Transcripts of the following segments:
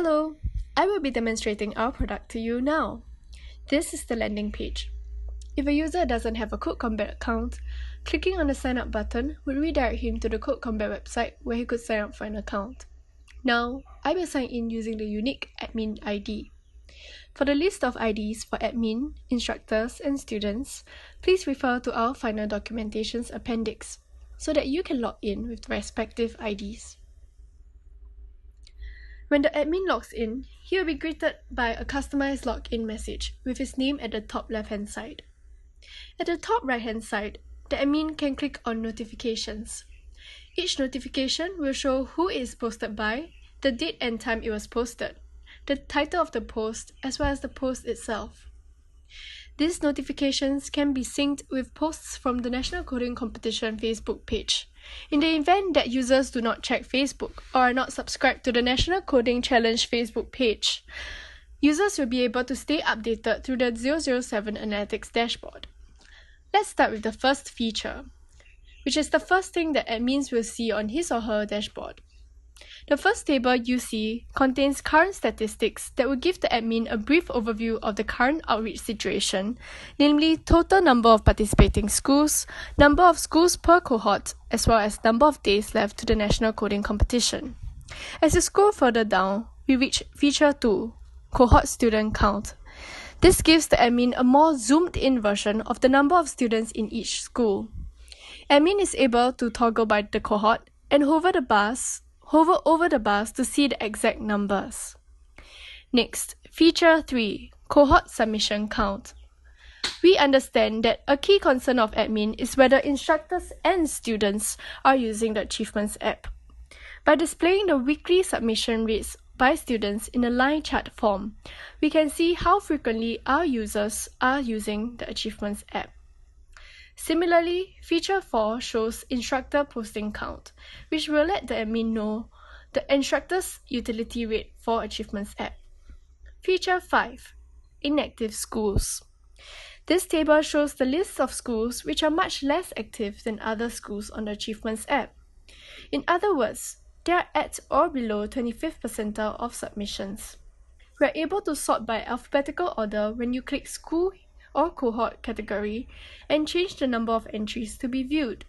Hello, I will be demonstrating our product to you now. This is the landing page. If a user doesn't have a CodeCombat account, clicking on the sign up button would redirect him to the CodeCombat website where he could sign up for an account. Now, I will sign in using the unique admin ID. For the list of IDs for admin, instructors, and students, please refer to our final documentation's appendix so that you can log in with the respective IDs. When the admin logs in, he will be greeted by a customized login message with his name at the top left-hand side. At the top right-hand side, the admin can click on notifications. Each notification will show who it is posted by, the date and time it was posted, the title of the post, as well as the post itself. These notifications can be synced with posts from the National Coding Competition Facebook page. In the event that users do not check Facebook or are not subscribed to the National Coding Challenge Facebook page, users will be able to stay updated through the 007 Analytics dashboard. Let's start with the first feature, which is the first thing that admins will see on his or her dashboard. The first table you see contains current statistics that will give the admin a brief overview of the current outreach situation, namely total number of participating schools, number of schools per cohort, as well as number of days left to the National Coding Competition. As you scroll further down, we reach Feature 2, Cohort Student Count. This gives the admin a more zoomed-in version of the number of students in each school. Admin is able to toggle by the cohort and hover over the bars to see the exact numbers. Next, Feature 3, Cohort Submission Count. We understand that a key concern of admin is whether instructors and students are using the Achievements app. By displaying the weekly submission rates by students in a line chart form, we can see how frequently our users are using the Achievements app. Similarly, Feature 4 shows instructor posting count, which will let the admin know the instructor's utility rate for Achievements app. Feature 5, Inactive Schools. This table shows the list of schools which are much less active than other schools on the Achievements app. In other words, they are at or below 25th percentile of submissions. We are able to sort by alphabetical order when you click School or Cohort category and change the number of entries to be viewed.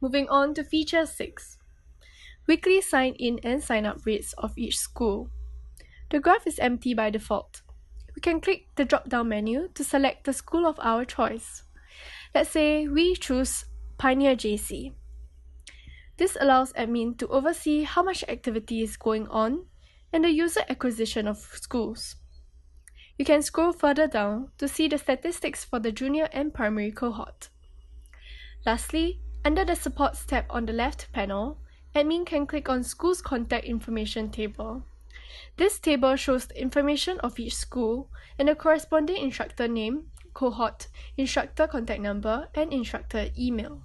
Moving on to Feature 6, Weekly sign-in and sign-up rates of each school. The graph is empty by default. We can click the drop-down menu to select the school of our choice. Let's say we choose Pioneer JC. This allows admin to oversee how much activity is going on and the user acquisition of schools. You can scroll further down to see the statistics for the junior and primary cohort. Lastly, under the Supports tab on the left panel, admin can click on School's Contact Information table. This table shows the information of each school and the corresponding instructor name, cohort, instructor contact number, and instructor email.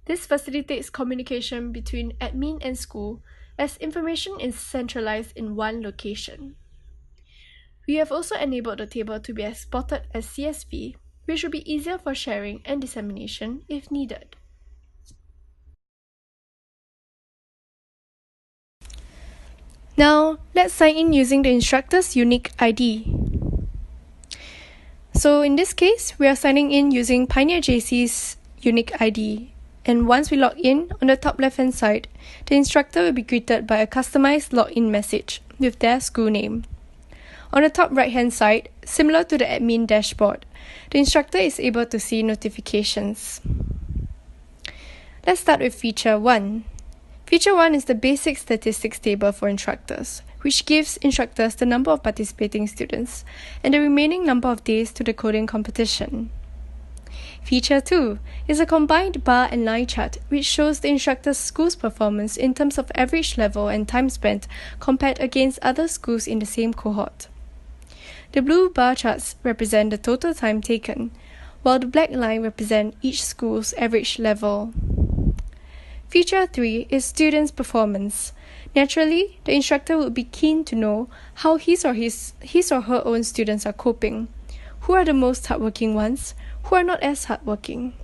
This facilitates communication between admin and school as information is centralized in one location. We have also enabled the table to be exported as CSV, which will be easier for sharing and dissemination if needed. Now, let's sign in using the instructor's unique ID. So in this case, we are signing in using Pioneer JC's unique ID. And once we log in, on the top left-hand side, the instructor will be greeted by a customized login message with their school name. On the top right-hand side, similar to the admin dashboard, the instructor is able to see notifications. Let's start with Feature 1. Feature 1 is the basic statistics table for instructors, which gives instructors the number of participating students and the remaining number of days to the coding competition. Feature 2 is a combined bar and line chart which shows the instructor's school's performance in terms of average level and time spent compared against other schools in the same cohort. The blue bar charts represent the total time taken, while the black line represents each school's average level. Feature 3 is students' performance. Naturally, the instructor would be keen to know how his or her own students are coping. Who are the most hardworking ones? Who are not as hardworking?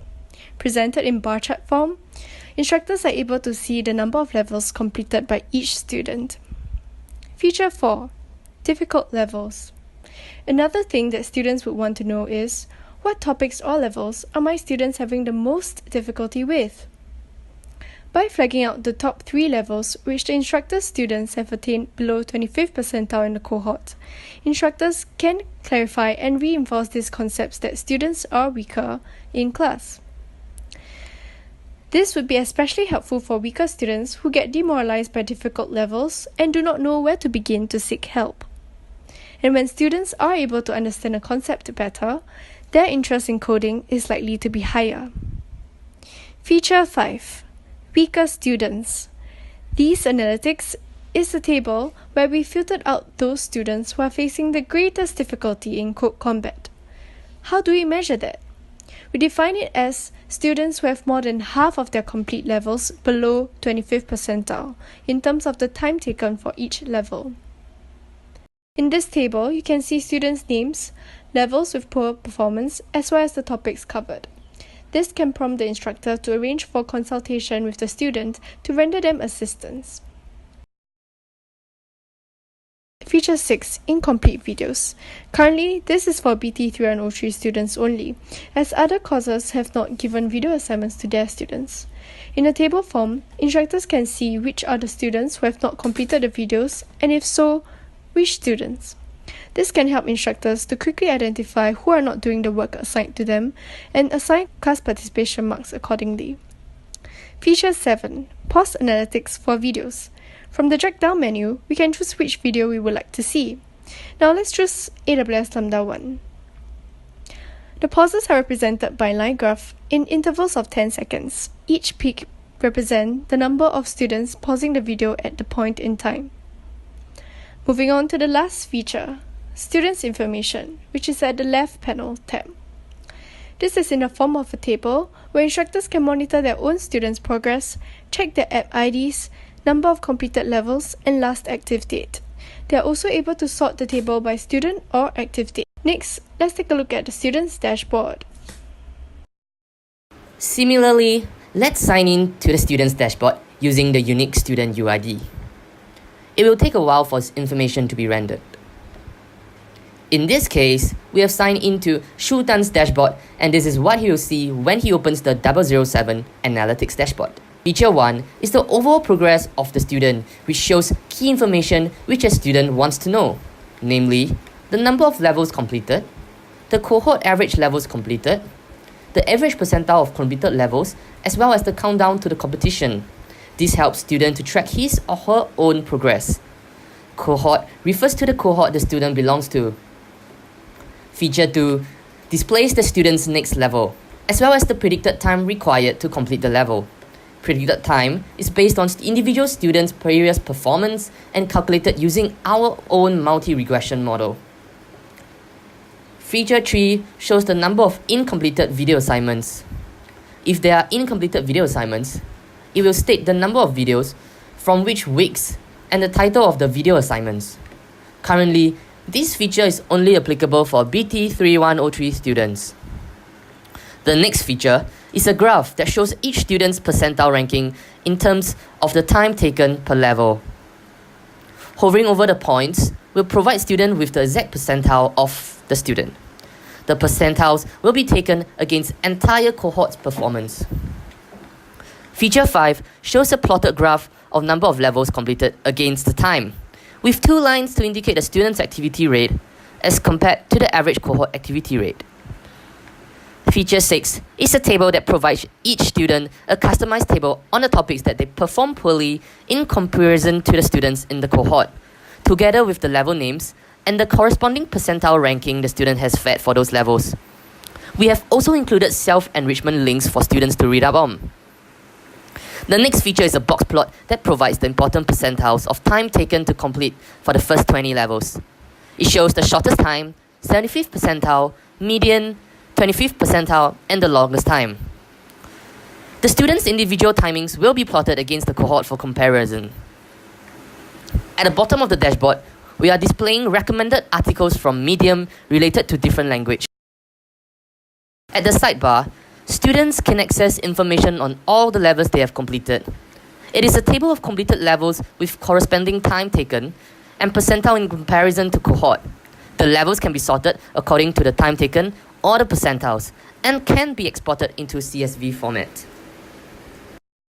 Presented in bar chart form, Instructors are able to see the number of levels completed by each student. Feature 4. Difficult levels. Another thing that students would want to know is, what topics or levels are my students having the most difficulty with? By flagging out the top 3 levels which the instructor's students have attained below 25th percentile in the cohort, instructors can clarify and reinforce these concepts that students are weaker in class. This would be especially helpful for weaker students who get demoralized by difficult levels and do not know where to begin to seek help. And when students are able to understand a concept better, their interest in coding is likely to be higher. Feature 5. Weaker students. These analytics is a table where we filtered out those students who are facing the greatest difficulty in code combat. How do we measure that? We define it as students who have more than half of their complete levels below 25th percentile in terms of the time taken for each level. In this table, you can see students' names, levels with poor performance, as well as the topics covered. This can prompt the instructor to arrange for consultation with the student to render them assistance. Feature 6. Incomplete videos. Currently, this is for BT3103 students only, as other courses have not given video assignments to their students. In a table form, instructors can see which are the students who have not completed the videos, and if so, which students. This can help instructors to quickly identify who are not doing the work assigned to them and assign class participation marks accordingly. Feature 7. Pause analytics for videos. From the drag-down menu, we can choose which video we would like to see. Now let's choose AWS Lambda 1. The pauses are represented by line graph in intervals of 10 seconds. Each peak represents the number of students pausing the video at the point in time. Moving on to the last feature, Students' Information, which is at the left panel tab. This is in the form of a table where instructors can monitor their own students' progress, check their app IDs, number of completed levels, and last active date. They are also able to sort the table by student or active date. Next, let's take a look at the students' dashboard. Similarly, let's sign in to the students' dashboard using the unique student UID. It will take a while for this information to be rendered. In this case, we have signed into Shu Tan's dashboard, and this is what he will see when he opens the 007 Analytics dashboard. Feature 1 is the overall progress of the student, which shows key information which a student wants to know, namely, the number of levels completed, the cohort average levels completed, the average percentile of completed levels, as well as the countdown to the competition. This helps student to track his or her own progress. Cohort refers to the cohort the student belongs to. Feature 2 displays the student's next level, as well as the predicted time required to complete the level. Predicted time is based on individual students' previous performance and calculated using our own multi-regression model. Feature 3 shows the number of incompleted video assignments. If there are incompleted video assignments, it will state the number of videos, from which weeks, and the title of the video assignments. Currently, this feature is only applicable for BT3103 students. The next feature is a graph that shows each student's percentile ranking in terms of the time taken per level. Hovering over the points will provide students with the exact percentile of the student. The percentiles will be taken against entire cohort's performance. Feature 5 shows a plotted graph of number of levels completed against the time, with 2 lines to indicate the student's activity rate as compared to the average cohort activity rate. Feature 6 is a table that provides each student a customized table on the topics that they perform poorly in comparison to the students in the cohort, together with the level names and the corresponding percentile ranking the student has fared for those levels. We have also included self-enrichment links for students to read up on. The next feature is a box plot that provides the important percentiles of time taken to complete for the first 20 levels. It shows the shortest time, 75th percentile, median, 25th percentile, and the longest time. The students' individual timings will be plotted against the cohort for comparison. At the bottom of the dashboard, we are displaying recommended articles from Medium related to different language. At the sidebar, Students can access information on all the levels they have completed. It is a table of completed levels with corresponding time taken and percentile in comparison to cohort. The levels can be sorted according to the time taken or the percentiles and can be exported into CSV format.